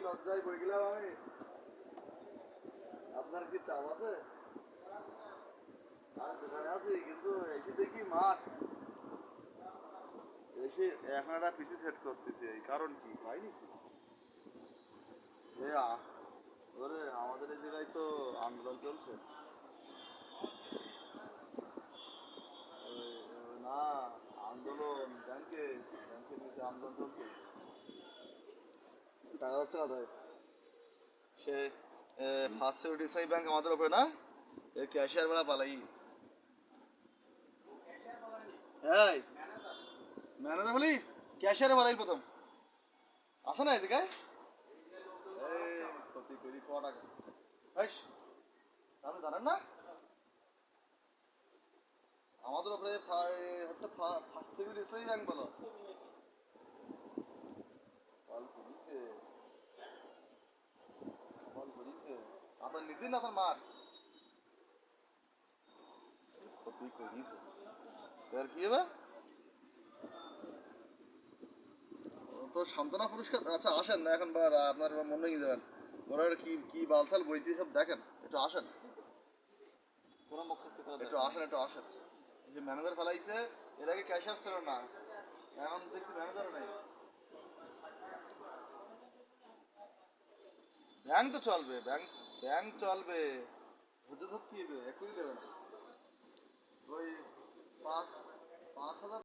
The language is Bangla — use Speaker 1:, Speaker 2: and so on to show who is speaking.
Speaker 1: লজ্জায় পড়ে গেলাম আমি। আপনার কি চাপ আছে? আমি দোকানে আছি, কিন্তু এসে দেখি মাঠ। এসে এখন একটা পিসি সেট করতেছি, এই কারণ কি পাইনি কি? ওরে আমাদের এই জায়গায় তো আন্দোলন চলছে। না, আন্দোলন ব্যাংকের নিচে আন্দোলন চলছে, টাকা যাচ্ছে না তাই। সে ফার্স্ট সিকিউরিটি ইসলামী ব্যাংক আমাদের উপরে না, এর ক্যাশিয়ার বেলা পালাই। হ্যাঁ, ম্যানেজার বলি ক্যাশিয়ারে বাড়াই প্রথম আসে না এই জায়গায়। এই ক্ষতি করি ক টাকা, আপনি জানেন না আমাদের উপরে হচ্ছে ফার্স্ট সিকিউরিটি ইসলামী ব্যাংক বলো। কল করিছে, কল করিছে আপনার নিজে না আপনার মার ক্ষতি করিছে। এবার কি হবে? তো সান্ত্বনা পুরস্কার, আচ্ছা আসেন না এখন আপনার মনে নিয়ে যাবেন। ওরা কি কি বালসাল বইতে সব দেখেন, একটু আসেন, একটু আসেন, একটু আসেন। যে ম্যানেজার ফেলাইছে, এর আগে ক্যাশিয়ার ছিল না, এখন দেখছি ম্যানেজারও নেই। ব্যাংক তো চলবে, ব্যাংক ব্যাংক চলবে, ধৈর্য ধরতে হবে, এক্ষুনি দেবে না। ওই 5,000